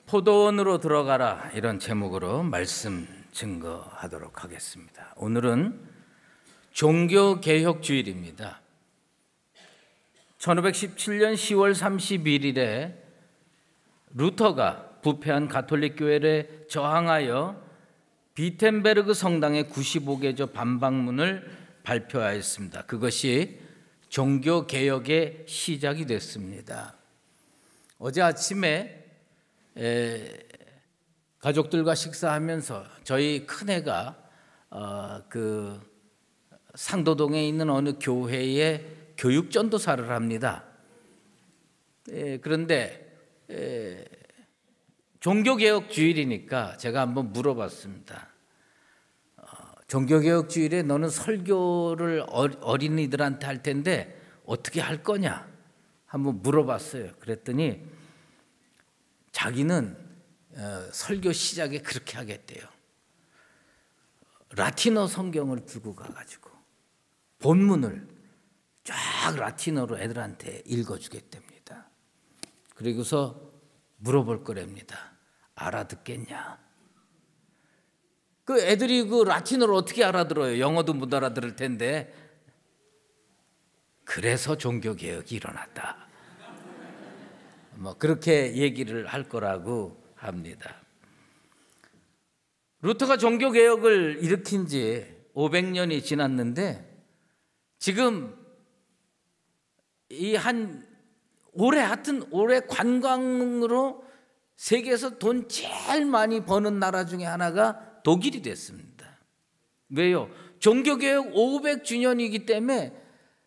포도원으로 들어가라, 이런 제목으로 말씀 증거하도록 하겠습니다. 오늘은 종교개혁주일입니다. 1517년 10월 31일에 루터가 부패한 가톨릭 교회에 저항하여 비텐베르그 성당의 95개조 반박문을 발표하였습니다. 그것이 종교개혁의 시작이 됐습니다. 어제 아침에 가족들과 식사하면서 저희 큰애가 그 상도동에 있는 어느 교회에 교육 전도사를 합니다. 그런데 종교개혁 주일이니까 제가 한번 물어봤습니다. 종교개혁 주일에 너는 설교를 어린이들한테 할 텐데 어떻게 할 거냐? 한번 물어봤어요. 그랬더니 자기는 설교 시작에 그렇게 하겠대요. 라틴어 성경을 들고 가가지고 본문을 쫙 라틴어로 애들한테 읽어주겠답니다. 그리고서 물어볼 거랍니다. 알아듣겠냐? 그 애들이 그 라틴어를 어떻게 알아들어요? 영어도 못 알아들을 텐데. 그래서 종교개혁이 일어났다. 뭐 그렇게 얘기를 할 거라고 합니다. 루터가 종교개혁을 일으킨 지 500년이 지났는데 지금 올해 관광으로 세계에서 돈 제일 많이 버는 나라 중에 하나가 독일이 됐습니다. 왜요? 종교개혁 500주년이기 때문에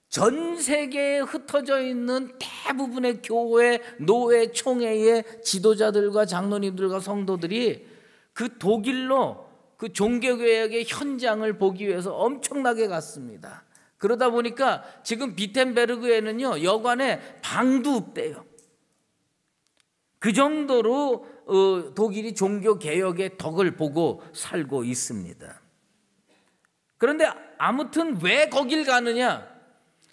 전 세계에 흩어져 있는 대부분의 교회, 노회, 총회의 지도자들과 장로님들과 성도들이 그 독일로 그 종교개혁의 현장을 보기 위해서 엄청나게 갔습니다. 그러다 보니까 지금 비텐베르그에는요, 여관에 방도 없대요. 그 정도로 독일이 종교개혁의 덕을 보고 살고 있습니다. 그런데 아무튼 왜 거길 가느냐?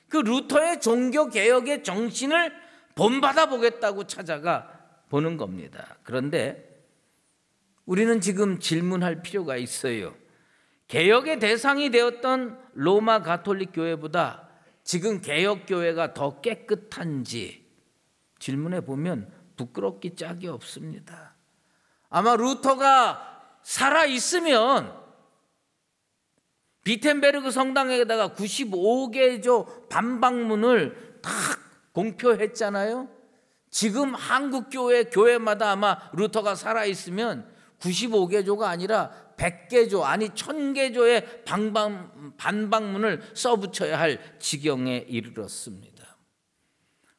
그 루터의 종교개혁의 정신을 본받아 보겠다고 찾아가 보는 겁니다. 그런데 우리는 지금 질문할 필요가 있어요. 개혁의 대상이 되었던 로마 가톨릭 교회보다 지금 개혁교회가 더 깨끗한지 질문해 보면 부끄럽기 짝이 없습니다. 아마 루터가 살아있으면 비텐베르그 성당에다가 95개조 반박문을 딱 공표했잖아요. 지금 한국 교회마다 아마 루터가 살아있으면 95개조가 아니라 100개조 아니 1000개조의 반박문을 써붙여야 할 지경에 이르렀습니다.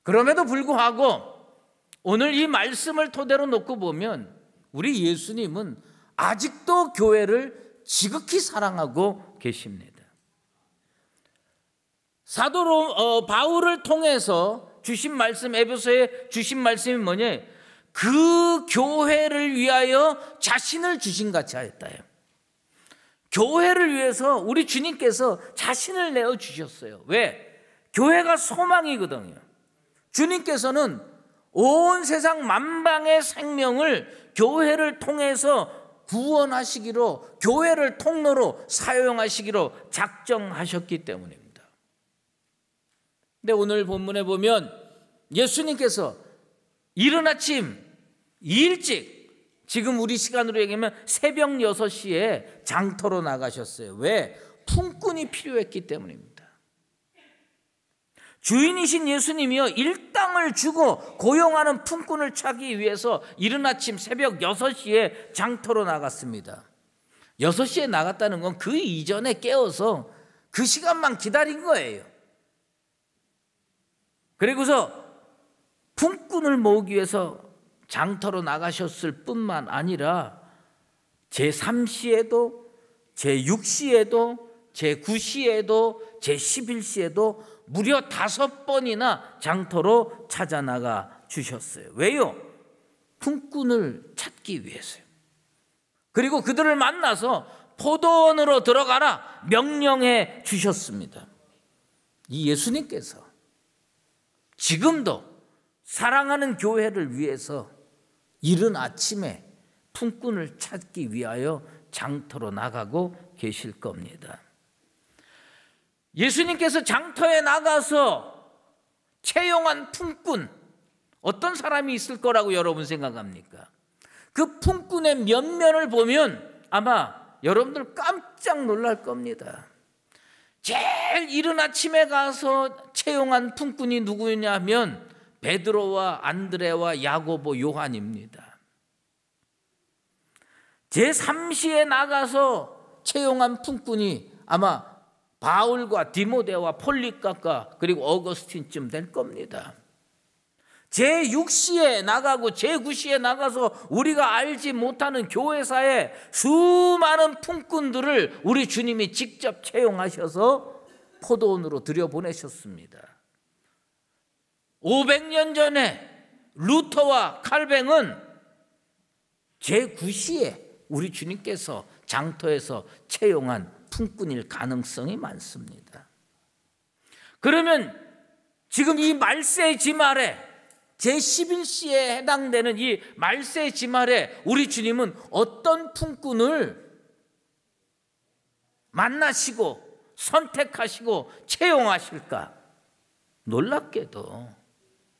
그럼에도 불구하고 오늘 이 말씀을 토대로 놓고 보면 우리 예수님은 아직도 교회를 지극히 사랑하고 계십니다. 사도 바울을 통해서 주신 말씀, 에베소에 주신 말씀이 뭐냐? 그 교회를 위하여 자신을 주신 같이 하였다요. 교회를 위해서 우리 주님께서 자신을 내어 주셨어요. 왜? 교회가 소망이거든요. 주님께서는 온 세상 만방의 생명을 교회를 통해서 구원하시기로, 교회를 통로로 사용하시기로 작정하셨기 때문입니다. 근데 오늘 본문에 보면 예수님께서 이른 아침 일찍, 지금 우리 시간으로 얘기하면 새벽 6시에 장터로 나가셨어요. 왜? 품꾼이 필요했기 때문입니다. 주인이신 예수님이요, 일당을 주고 고용하는 품꾼을 찾기 위해서 이른 아침 새벽 6시에 장터로 나갔습니다. 6시에 나갔다는 건 그 이전에 깨어서 그 시간만 기다린 거예요. 그리고서 품꾼을 모으기 위해서 장터로 나가셨을 뿐만 아니라 제3시에도 제6시에도 제9시에도 제11시에도 무려 5번이나 장터로 찾아 나가 주셨어요. 왜요? 품꾼을 찾기 위해서요. 그리고 그들을 만나서 포도원으로 들어가라 명령해 주셨습니다. 이 예수님께서 지금도 사랑하는 교회를 위해서 이른 아침에 품꾼을 찾기 위하여 장터로 나가고 계실 겁니다. 예수님께서 장터에 나가서 채용한 품꾼, 어떤 사람이 있을 거라고 여러분 생각합니까? 그 품꾼의 면면을 보면 아마 여러분들 깜짝 놀랄 겁니다. 제일 이른 아침에 가서 채용한 품꾼이 누구냐면 베드로와 안드레와 야고보, 요한입니다. 제3시에 나가서 채용한 품꾼이 아마 바울과 디모데와 폴리카과 그리고 어거스틴쯤 될 겁니다. 제6시에 나가고 제9시에 나가서 우리가 알지 못하는 교회사에 수많은 품꾼들을 우리 주님이 직접 채용하셔서 포도원으로 들여보내셨습니다. 500년 전에 루터와 칼뱅은 제9시에 우리 주님께서 장터에서 채용한 품꾼일 가능성이 많습니다. 그러면 지금 이 말세 지말에 제11시에 해당되는 이 말세 지말에 우리 주님은 어떤 품꾼을 만나시고 선택하시고 채용하실까? 놀랍게도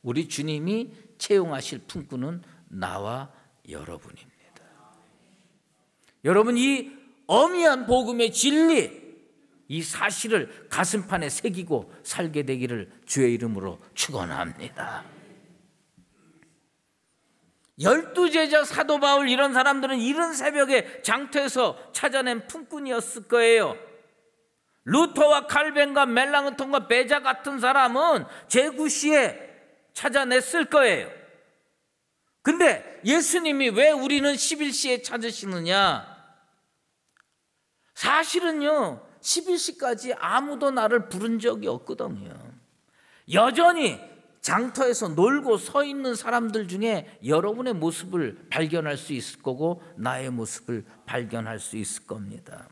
우리 주님이 채용하실 품꾼은 나와 여러분입니다. 여러분, 이 어미한 복음의 진리, 이 사실을 가슴판에 새기고 살게 되기를 주의 이름으로 축원합니다. 12제자 사도 바울 이런 사람들은 이른 새벽에 장터에서 찾아낸 품꾼이었을 거예요. 루터와 칼뱅과 멜랑흐톤과 베자 같은 사람은 제9시에 찾아냈을 거예요. 근데 예수님이 왜 우리는 11시에 찾으시느냐? 사실은요, 11시까지 아무도 나를 부른 적이 없거든요. 여전히 장터에서 놀고 서 있는 사람들 중에 여러분의 모습을 발견할 수 있을 거고 나의 모습을 발견할 수 있을 겁니다.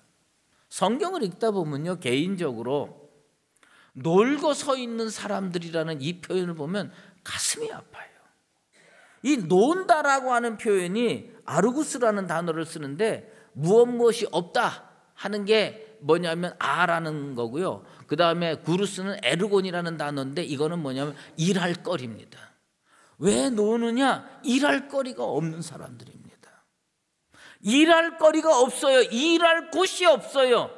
성경을 읽다 보면요, 개인적으로 놀고 서 있는 사람들이라는 이 표현을 보면 가슴이 아파요. 이 논다라고 하는 표현이 아르구스라는 단어를 쓰는데 무엇이 없다 하는 게 뭐냐면 아라는 거고요. 그 다음에 구루스는 에르곤이라는 단어인데 이거는 뭐냐면 일할 거리입니다. 왜 노느냐? 일할 거리가 없는 사람들입니다. 일할 거리가 없어요. 일할 곳이 없어요.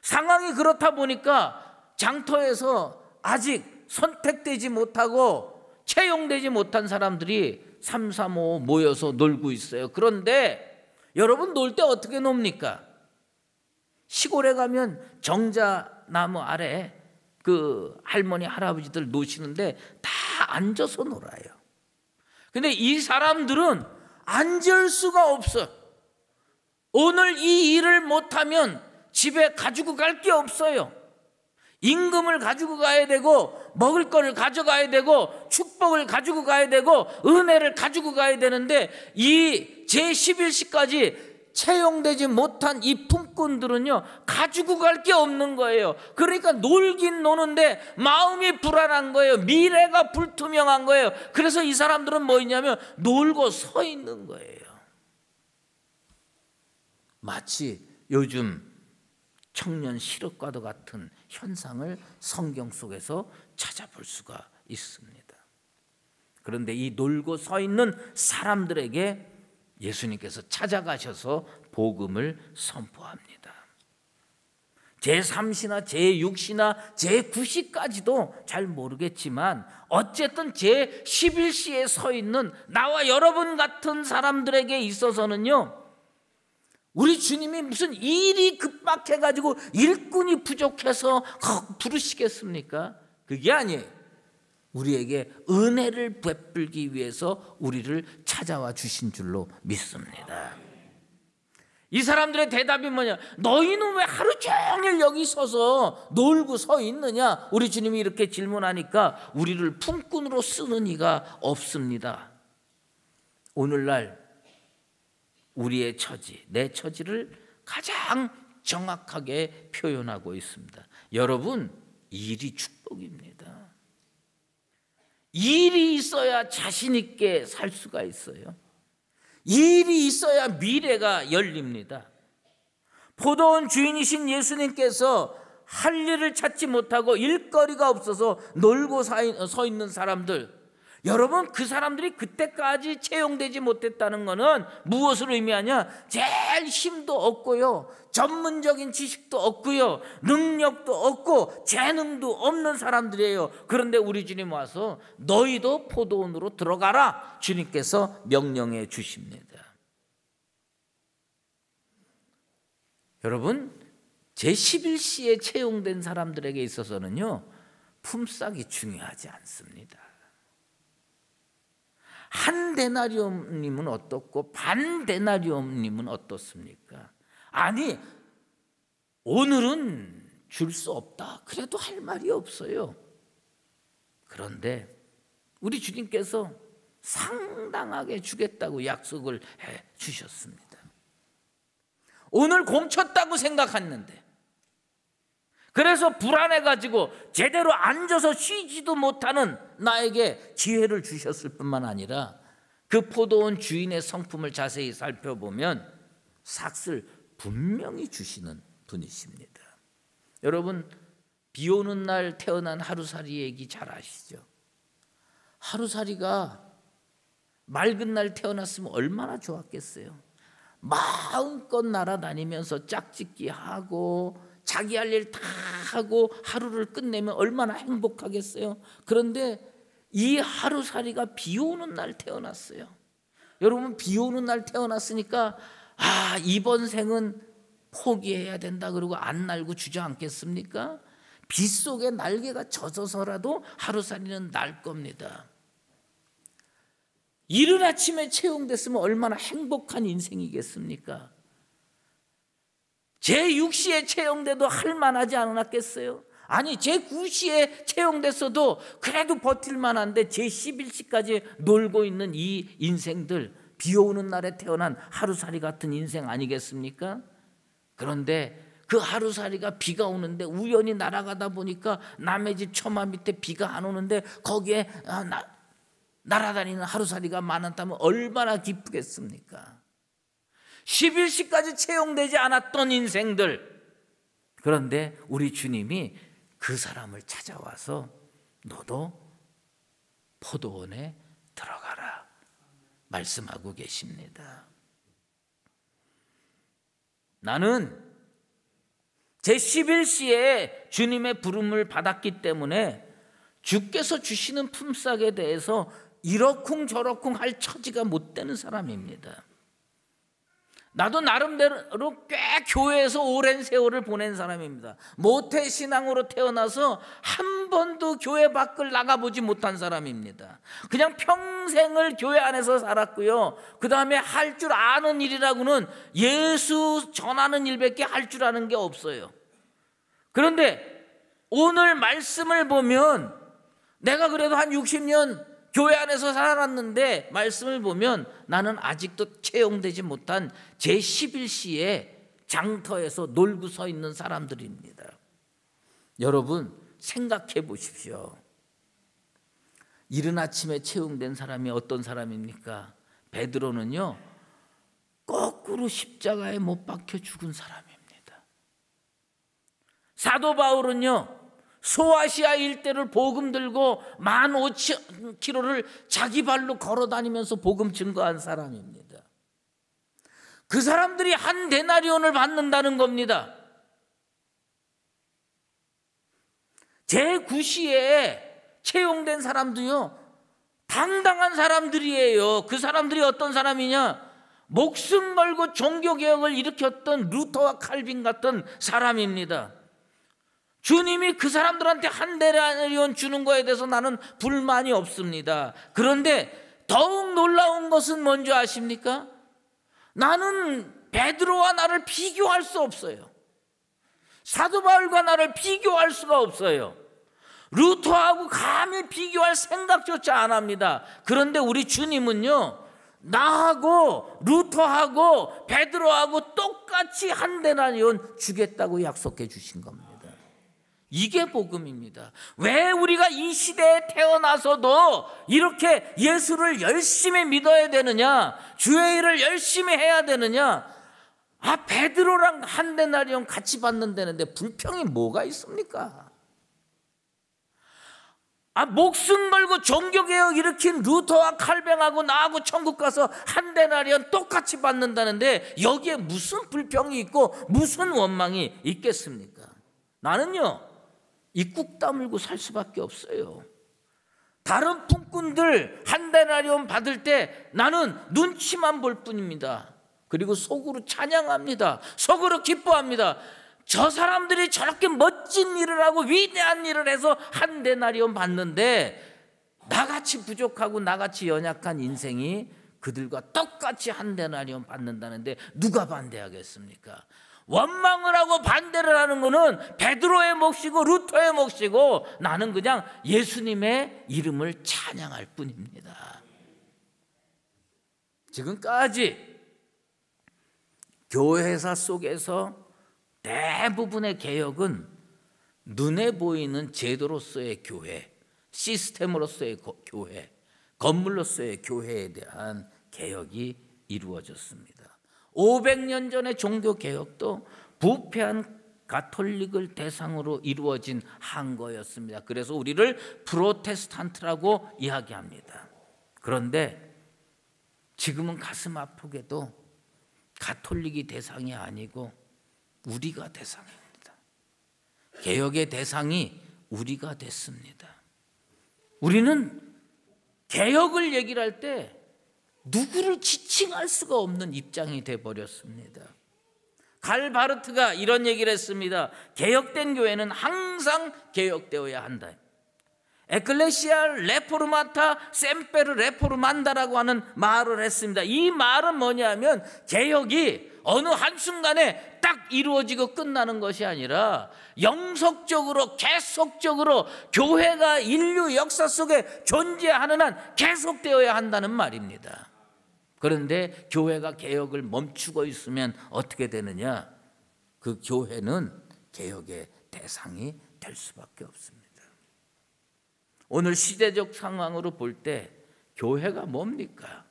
상황이 그렇다 보니까 장터에서 아직 선택되지 못하고 채용되지 못한 사람들이 3, 3, 5 모여서 놀고 있어요. 그런데 여러분 놀 때 어떻게 놉니까? 시골에 가면 정자나무 아래 그 할머니 할아버지들 노시는데 다 앉아서 놀아요. 근데 이 사람들은 앉을 수가 없어. 오늘 이 일을 못하면 집에 가지고 갈 게 없어요. 임금을 가지고 가야 되고 먹을 거를 가져가야 되고 축복을 가지고 가야 되고 은혜를 가지고 가야 되는데 이 제11시까지 채용되지 못한 이 품꾼들은요 가지고 갈 게 없는 거예요. 그러니까 놀긴 노는데 마음이 불안한 거예요. 미래가 불투명한 거예요. 그래서 이 사람들은 뭐냐면 놀고 서 있는 거예요. 마치 요즘 청년 실업과도 같은 현상을 성경 속에서 찾아볼 수가 있습니다. 그런데 이 놀고 서 있는 사람들에게 예수님께서 찾아가셔서 복음을 선포합니다. 제3시나 제6시나 제9시까지도 잘 모르겠지만 어쨌든 제11시에 서 있는 나와 여러분 같은 사람들에게 있어서는요, 우리 주님이 무슨 일이 급박해가지고 일꾼이 부족해서 부르시겠습니까? 그게 아니에요. 우리에게 은혜를 베풀기 위해서 우리를 찾아와 주신 줄로 믿습니다. 이 사람들의 대답이 뭐냐? 너희는 왜 하루 종일 여기 서서 놀고 서 있느냐? 우리 주님이 이렇게 질문하니까 우리를 품꾼으로 쓰는 이가 없습니다. 오늘날 우리의 처지, 내 처지를 가장 정확하게 표현하고 있습니다. 여러분, 일이 축복입니다. 일이 있어야 자신 있게 살 수가 있어요. 일이 있어야 미래가 열립니다. 포도원 주인이신 예수님께서 할 일을 찾지 못하고 일거리가 없어서 놀고 서 있는 사람들, 여러분, 그 사람들이 그때까지 채용되지 못했다는 것은 무엇을 의미하냐? 제일 힘도 없고요, 전문적인 지식도 없고요, 능력도 없고 재능도 없는 사람들이에요. 그런데 우리 주님 와서 너희도 포도원으로 들어가라, 주님께서 명령해 주십니다. 여러분, 제11시에 채용된 사람들에게 있어서는요, 품삯이 중요하지 않습니다. 한 데나리온님은 어떻고 반 데나리온님은 어떻습니까? 아니, 오늘은 줄 수 없다, 그래도 할 말이 없어요. 그런데 우리 주님께서 상당하게 주겠다고 약속을 해 주셨습니다. 오늘 공쳤다고 생각했는데, 그래서 불안해가지고 제대로 앉아서 쉬지도 못하는 나에게 지혜를 주셨을 뿐만 아니라 그 포도원 주인의 성품을 자세히 살펴보면 삭을 분명히 주시는 분이십니다. 여러분, 비 오는 날 태어난 하루살이 얘기 잘 아시죠? 하루살이가 맑은 날 태어났으면 얼마나 좋았겠어요. 마음껏 날아다니면서 짝짓기 하고 자기 할 일 다 하고 하루를 끝내면 얼마나 행복하겠어요. 그런데 이 하루살이가 비 오는 날 태어났어요. 여러분, 비 오는 날 태어났으니까 이번 생은 포기해야 된다 그러고 안 날고 주저앉겠습니까? 빗속에 날개가 젖어서라도 하루살이는 날 겁니다. 이른 아침에 채용됐으면 얼마나 행복한 인생이겠습니까? 제6시에 채용돼도 할만하지 않았겠어요? 아니, 제9시에 채용됐어도 그래도 버틸만한데 제11시까지 놀고 있는 이 인생들, 비 오는 날에 태어난 하루살이 같은 인생 아니겠습니까? 그런데 그 하루살이가 비가 오는데 우연히 날아가다 보니까 남의 집 처마 밑에 비가 안 오는데 거기에 날아다니는 하루살이가 많았다면 얼마나 기쁘겠습니까? 11시까지 채용되지 않았던 인생들, 그런데 우리 주님이 그 사람을 찾아와서 너도 포도원에 들어가라 말씀하고 계십니다. 나는 제11시에 주님의 부름을 받았기 때문에 주께서 주시는 품삯에 대해서 이러쿵저러쿵 할 처지가 못 되는 사람입니다. 나도 나름대로 꽤 교회에서 오랜 세월을 보낸 사람입니다. 모태신앙으로 태어나서 한 번도 교회 밖을 나가보지 못한 사람입니다. 그냥 평생을 교회 안에서 살았고요, 그 다음에 할 줄 아는 일이라고는 예수 전하는 일밖에 할 줄 아는 게 없어요. 그런데 오늘 말씀을 보면 내가 그래도 한 60년 교회 안에서 살았는데 말씀을 보면 나는 아직도 채용되지 못한 제11시에 장터에서 놀고 서 있는 사람들입니다. 여러분, 생각해 보십시오. 이른 아침에 채용된 사람이 어떤 사람입니까? 베드로는요, 거꾸로 십자가에 못 박혀 죽은 사람입니다. 사도 바울은요, 소아시아 일대를 복음 들고 15,000km를 자기 발로 걸어 다니면서 복음 증거한 사람입니다. 그 사람들이 한 데나리온을 받는다는 겁니다. 제9시에 채용된 사람도요, 당당한 사람들이에요. 그 사람들이 어떤 사람이냐? 목숨 걸고 종교개혁을 일으켰던 루터와 칼빈 같은 사람입니다. 주님이 그 사람들한테 한 데나리온 주는 거에 대해서 나는 불만이 없습니다. 그런데 더욱 놀라운 것은 뭔지 아십니까? 나는 베드로와 나를 비교할 수 없어요. 사도 바울과 나를 비교할 수가 없어요. 루터하고 감히 비교할 생각조차 안 합니다. 그런데 우리 주님은요, 나하고 루터하고 베드로하고 똑같이 한 데나리온 주겠다고 약속해 주신 겁니다. 이게 복음입니다. 왜 우리가 이 시대에 태어나서도 이렇게 예수를 열심히 믿어야 되느냐, 주의 일을 열심히 해야 되느냐? 베드로랑 한데나리온 같이 받는다는데 불평이 뭐가 있습니까? 목숨 걸고 종교개혁 일으킨 루터와 칼뱅하고 나하고 천국 가서 한데나리온 똑같이 받는다는데 여기에 무슨 불평이 있고 무슨 원망이 있겠습니까? 나는요, 입국 다물고 살 수밖에 없어요. 다른 품꾼들 한데나리온 받을 때 나는 눈치만 볼 뿐입니다. 그리고 속으로 찬양합니다. 속으로 기뻐합니다. 저 사람들이 저렇게 멋진 일을 하고 위대한 일을 해서 한데나리온 받는데 나같이 부족하고 나같이 연약한 인생이 그들과 똑같이 한데나리온 받는다는데 누가 반대하겠습니까? 원망을 하고 반대를 하는 것은 베드로의 몫이고 루터의 몫이고 나는 그냥 예수님의 이름을 찬양할 뿐입니다. 지금까지 교회사 속에서 대부분의 개혁은 눈에 보이는 제도로서의 교회, 시스템으로서의 교회, 건물로서의 교회에 대한 개혁이 이루어졌습니다. 500년 전의 종교개혁도 부패한 가톨릭을 대상으로 이루어진 한 거였습니다. 그래서 우리를 프로테스탄트라고 이야기합니다. 그런데 지금은 가슴 아프게도 가톨릭이 대상이 아니고 우리가 대상입니다. 개혁의 대상이 우리가 됐습니다. 우리는 개혁을 얘기를 할 때 누구를 지칭할 수가 없는 입장이 돼버렸습니다. 칼 바르트가 이런 얘기를 했습니다. 개혁된 교회는 항상 개혁되어야 한다. 에클레시아 레포르마타 셈페르 레포르만다라고 하는 말을 했습니다. 이 말은 뭐냐면 개혁이 어느 한순간에 딱 이루어지고 끝나는 것이 아니라 영속적으로 계속적으로 교회가 인류 역사 속에 존재하는 한 계속되어야 한다는 말입니다. 그런데 교회가 개혁을 멈추고 있으면 어떻게 되느냐? 그 교회는 개혁의 대상이 될 수밖에 없습니다. 오늘 시대적 상황으로 볼 때 교회가 뭡니까?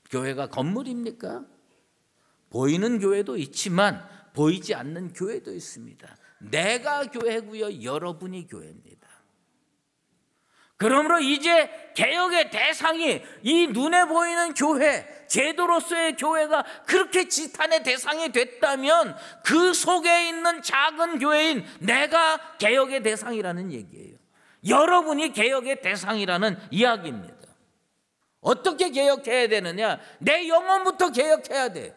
교회가 건물입니까? 보이는 교회도 있지만 보이지 않는 교회도 있습니다. 내가 교회고요, 여러분이 교회입니다. 그러므로 이제 개혁의 대상이 이 눈에 보이는 교회, 제도로서의 교회가 그렇게 지탄의 대상이 됐다면 그 속에 있는 작은 교회인 내가 개혁의 대상이라는 얘기예요. 여러분이 개혁의 대상이라는 이야기입니다. 어떻게 개혁해야 되느냐? 내 영혼부터 개혁해야 돼요.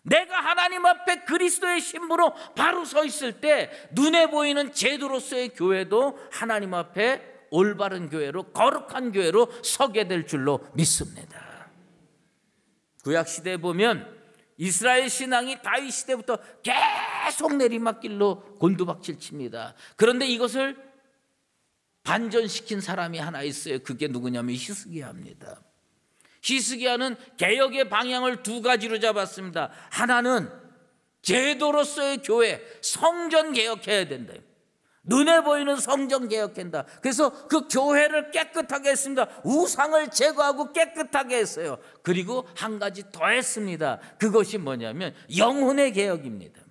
내가 하나님 앞에 그리스도의 신부로 바로 서 있을 때 눈에 보이는 제도로서의 교회도 하나님 앞에 올바른 교회로, 거룩한 교회로 서게 될 줄로 믿습니다. 구약시대에 보면 이스라엘 신앙이 다윗 시대부터 계속 내리막길로 곤두박질 칩니다. 그런데 이것을 반전시킨 사람이 하나 있어요. 그게 누구냐면 히스기야입니다. 히스기야는 개혁의 방향을 두 가지로 잡았습니다. 하나는 제도로서의 교회, 성전 개혁해야 된다. 눈에 보이는 성전 개혁한다. 그래서 그 교회를 깨끗하게 했습니다. 우상을 제거하고 깨끗하게 했어요. 그리고 한 가지 더 했습니다. 그것이 뭐냐면 영혼의 개혁입니다.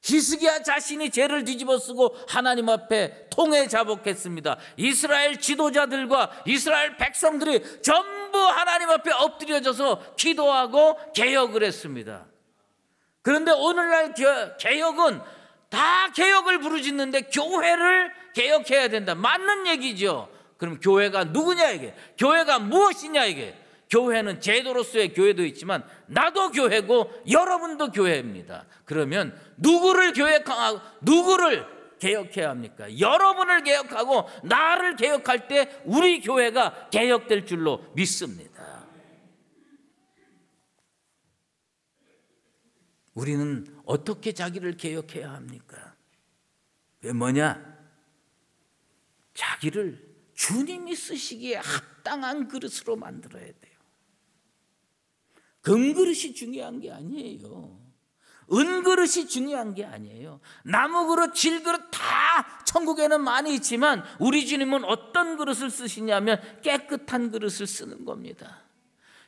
히스기야 자신이 죄를 뒤집어쓰고 하나님 앞에 통회 자복했습니다. 이스라엘 지도자들과 이스라엘 백성들이 전부 하나님 앞에 엎드려져서 기도하고 개혁을 했습니다. 그런데 오늘날 개혁은 다 개혁을 부르짖는데 교회를 개혁해야 된다. 맞는 얘기죠. 그럼 교회가 누구냐 이게? 교회가 무엇이냐 이게? 교회는 제도로서의 교회도 있지만 나도 교회고 여러분도 교회입니다. 그러면 누구를 개혁해야 합니까? 여러분을 개혁하고 나를 개혁할 때 우리 교회가 개혁될 줄로 믿습니다. 우리는 어떻게 자기를 개혁해야 합니까? 그게 뭐냐? 자기를 주님이 쓰시기에 합당한 그릇으로 만들어야 돼요. 금그릇이 중요한 게 아니에요. 은그릇이 중요한 게 아니에요. 나무 그릇, 질 그릇 다 천국에는 많이 있지만 우리 주님은 어떤 그릇을 쓰시냐면 깨끗한 그릇을 쓰는 겁니다.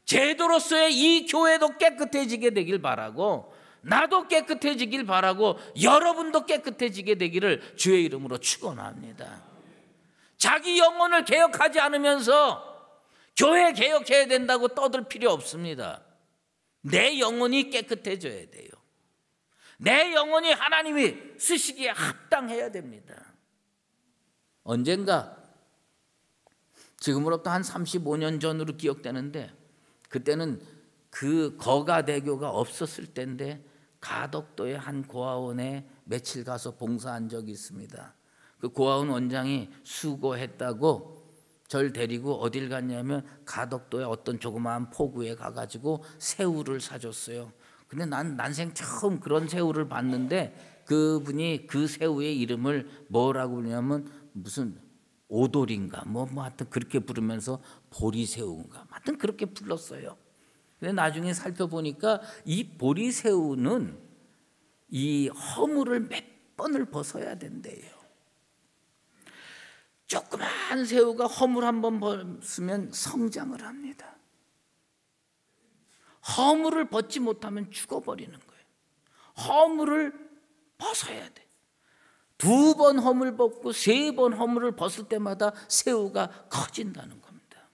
제도로서의 이 교회도 깨끗해지게 되길 바라고, 나도 깨끗해지길 바라고, 여러분도 깨끗해지게 되기를 주의 이름으로 축원합니다. 자기 영혼을 개혁하지 않으면서 교회 개혁해야 된다고 떠들 필요 없습니다. 내 영혼이 깨끗해져야 돼요. 내 영혼이 하나님이 쓰시기에 합당해야 됩니다. 언젠가, 지금으로부터 한 35년 전으로 기억되는데, 그때는 그 거가대교가 없었을 때인데 가덕도의 한 고아원에 며칠 가서 봉사한 적이 있습니다. 그 고아원 원장이 수고했다고 절 데리고 어딜 갔냐면 가덕도의 어떤 조그마한 포구에 가가지고 새우를 사줬어요. 근데 난 난생 처음 그런 새우를 봤는데 그분이 그 새우의 이름을 뭐라고 부르냐면 무슨 오돌인가 뭐 하여튼 그렇게 부르면서 보리새우인가 하여튼 그렇게 불렀어요. 근데 나중에 살펴보니까 이 보리새우는 이 허물을 몇 번을 벗어야 된대요. 조그만 새우가 허물 한 번 벗으면 성장을 합니다. 허물을 벗지 못하면 죽어버리는 거예요. 허물을 벗어야 돼. 2번 허물 벗고 3번 허물을 벗을 때마다 새우가 커진다는 겁니다.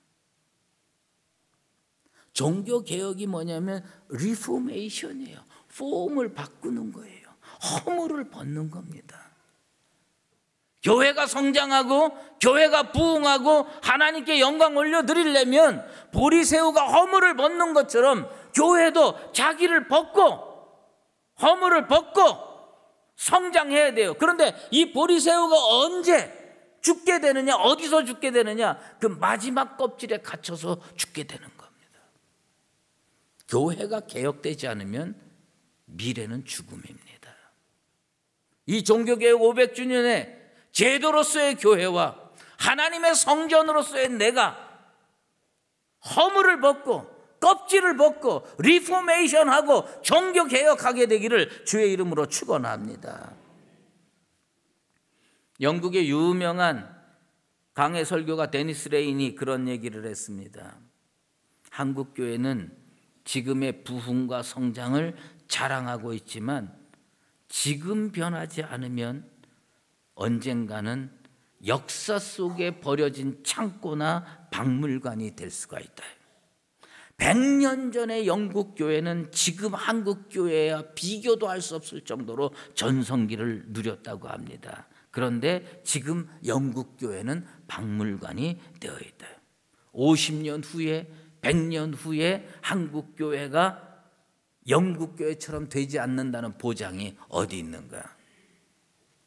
종교개혁이 뭐냐면 리포메이션이에요. 폼을 바꾸는 거예요. 허물을 벗는 겁니다. 교회가 성장하고 교회가 부흥하고 하나님께 영광 올려드리려면 보리새우가 허물을 벗는 것처럼 교회도 자기를 벗고 허물을 벗고 성장해야 돼요. 그런데 이 보리새우가 언제 죽게 되느냐, 어디서 죽게 되느냐, 그 마지막 껍질에 갇혀서 죽게 되는 겁니다. 교회가 개혁되지 않으면 미래는 죽음입니다. 이 종교개혁 500주년에 제도로서의 교회와 하나님의 성전으로서의 내가 허물을 벗고 껍질을 벗고 리포메이션하고 종교개혁하게 되기를 주의 이름으로 축원합니다. 영국의 유명한 강해 설교가 데니스 레인이 그런 얘기를 했습니다. 한국 교회는 지금의 부흥과 성장을 자랑하고 있지만 지금 변하지 않으면 언젠가는 역사 속에 버려진 창고나 박물관이 될 수가 있다. 100년 전의 영국 교회는 지금 한국 교회와 비교도 할 수 없을 정도로 전성기를 누렸다고 합니다. 그런데 지금 영국 교회는 박물관이 되어 있다. 50년 후에 100년 후에 한국 교회가 영국 교회처럼 되지 않는다는 보장이 어디 있는가?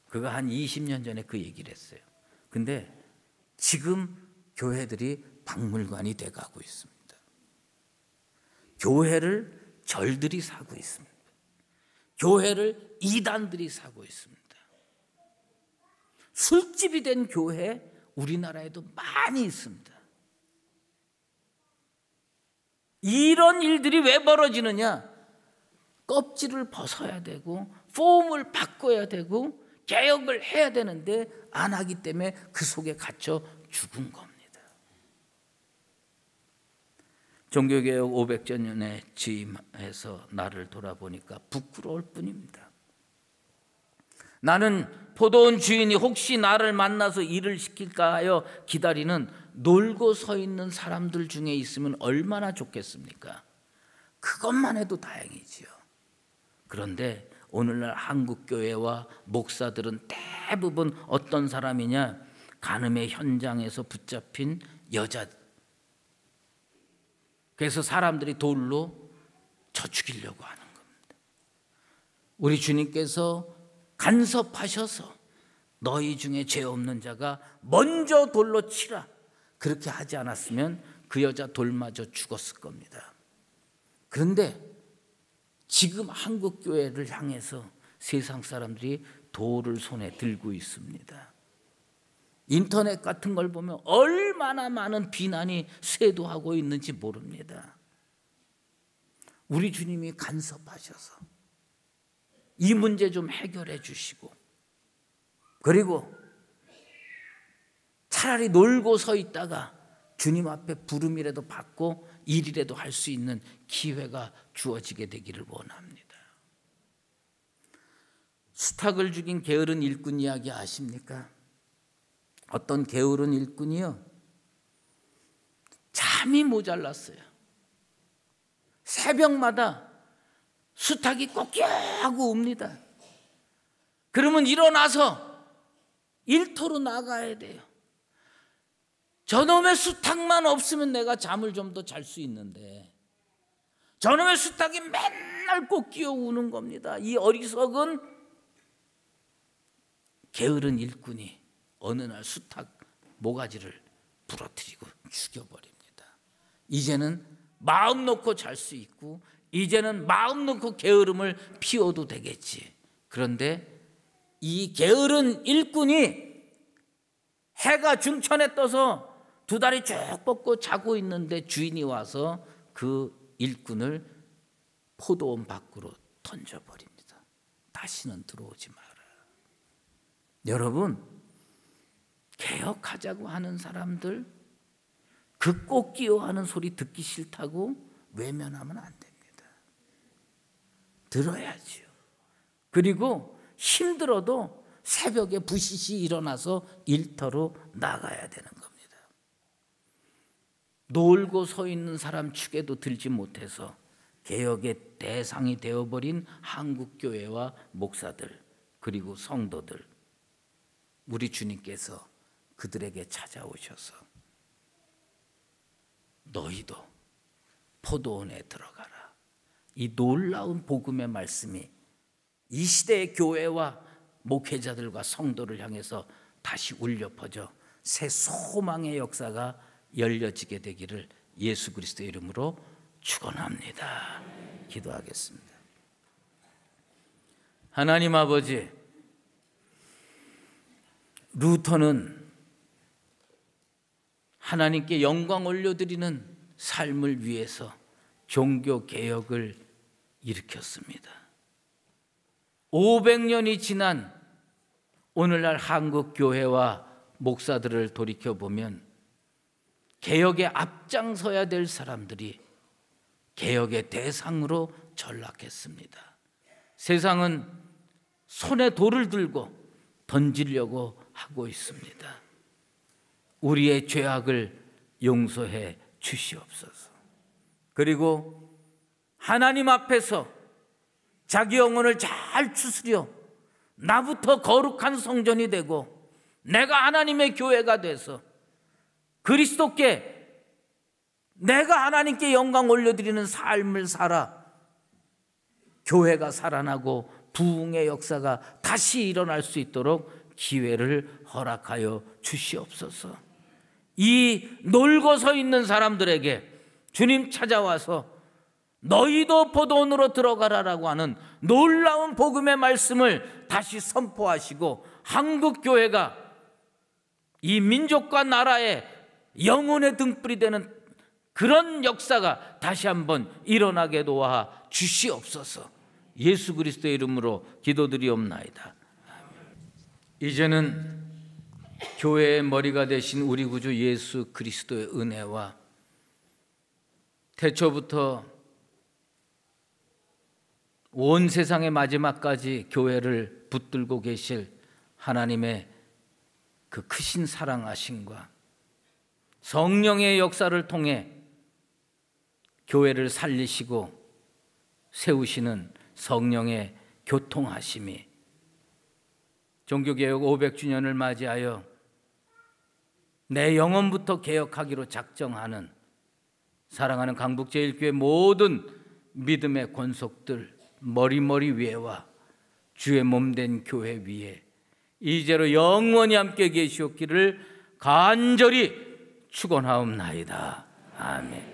그거 한 20년 전에 그 얘기를 했어요. 근데 지금 교회들이 박물관이 돼가고 있습니다. 교회를 절들이 사고 있습니다. 교회를 이단들이 사고 있습니다. 술집이 된 교회 우리나라에도 많이 있습니다. 이런 일들이 왜 벌어지느냐? 껍질을 벗어야 되고 폼을 바꿔야 되고 개혁을 해야 되는데 안 하기 때문에 그 속에 갇혀 죽은 겁니다. 종교개혁 500주년에 취임해서 나를 돌아보니까 부끄러울 뿐입니다. 나는 포도원 주인이 혹시 나를 만나서 일을 시킬까 하여 기다리는 놀고 서 있는 사람들 중에 있으면 얼마나 좋겠습니까? 그것만 해도 다행이지요. 그런데 오늘날 한국교회와 목사들은 대부분 어떤 사람이냐? 간음의 현장에서 붙잡힌 여자. 그래서 사람들이 돌로 쳐 죽이려고 하는 겁니다. 우리 주님께서 간섭하셔서 너희 중에 죄 없는 자가 먼저 돌로 치라. 그렇게 하지 않았으면 그 여자 돌 맞아 죽었을 겁니다. 그런데 지금 한국교회를 향해서 세상 사람들이 돌을 손에 들고 있습니다. 인터넷 같은 걸 보면 얼마나 많은 비난이 쇄도하고 있는지 모릅니다. 우리 주님이 간섭하셔서 이 문제 좀 해결해 주시고, 그리고 차라리 놀고 서 있다가 주님 앞에 부름이라도 받고 일이라도 할 수 있는 기회가 주어지게 되기를 원합니다. 수탉을 죽인 게으른 일꾼 이야기 아십니까? 어떤 게으른 일꾼이요, 잠이 모자랐어요. 새벽마다 수탉이 꼬끼하고 웁니다. 그러면 일어나서 일터로 나가야 돼요. 저놈의 수탉만 없으면 내가 잠을 좀 더 잘 수 있는데, 저놈의 수탉이 맨날 꼬끼어 우는 겁니다. 이 어리석은 게으른 일꾼이 어느 날 수탉 모가지를 부러뜨리고 죽여버립니다. 이제는 마음 놓고 잘 수 있고, 이제는 마음 놓고 게으름을 피워도 되겠지. 그런데 이 게으른 일꾼이 해가 중천에 떠서 두 다리 쭉 뻗고 자고 있는데 주인이 와서 그 일꾼을 포도원 밖으로 던져버립니다. 다시는 들어오지 마라. 여러분, 개혁하자고 하는 사람들, 그 꽃기어 하는 소리 듣기 싫다고 외면하면 안 됩니다. 들어야지요. 그리고 힘들어도 새벽에 부시시 일어나서 일터로 나가야 되는 겁니다. 놀고 서 있는 사람 축에도 들지 못해서 개혁의 대상이 되어버린 한국교회와 목사들, 그리고 성도들, 우리 주님께서 그들에게 찾아오셔서 너희도 포도원에 들어가라. 이 놀라운 복음의 말씀이 이 시대의 교회와 목회자들과 성도를 향해서 다시 울려 퍼져 새 소망의 역사가 열려지게 되기를 예수 그리스도의 이름으로 축원합니다. 기도하겠습니다. 하나님 아버지, 루터는 하나님께 영광 올려드리는 삶을 위해서 종교 개혁을 일으켰습니다. 500년이 지난 오늘날 한국 교회와 목사들을 돌이켜보면 개혁에 앞장서야 될 사람들이 개혁의 대상으로 전락했습니다. 세상은 손에 돌을 들고 던지려고 하고 있습니다. 우리의 죄악을 용서해 주시옵소서. 그리고 하나님 앞에서 자기 영혼을 잘 추스려 나부터 거룩한 성전이 되고 내가 하나님의 교회가 돼서 그리스도께 내가 하나님께 영광 올려드리는 삶을 살아 교회가 살아나고 부흥의 역사가 다시 일어날 수 있도록 기회를 허락하여 주시옵소서. 이 놀고 서 있는 사람들에게 주님 찾아와서 너희도 포도원으로 들어가라라고 하는 놀라운 복음의 말씀을 다시 선포하시고 한국 교회가 이 민족과 나라의 영혼의 등불이 되는 그런 역사가 다시 한번 일어나게 도와 주시옵소서. 예수 그리스도의 이름으로 기도드리옵나이다. 이제는 교회의 머리가 되신 우리 구주 예수 그리스도의 은혜와 태초부터 온 세상의 마지막까지 교회를 붙들고 계실 하나님의 그 크신 사랑하심과 성령의 역사를 통해 교회를 살리시고 세우시는 성령의 교통하심이 종교개혁 500주년을 맞이하여 내 영혼부터 개혁하기로 작정하는 사랑하는 강북제일교회 모든 믿음의 권속들 머리머리 위에와 주의 몸된 교회 위에 이제로 영원히 함께 계시옵기를 간절히 축원하옵나이다. 아멘.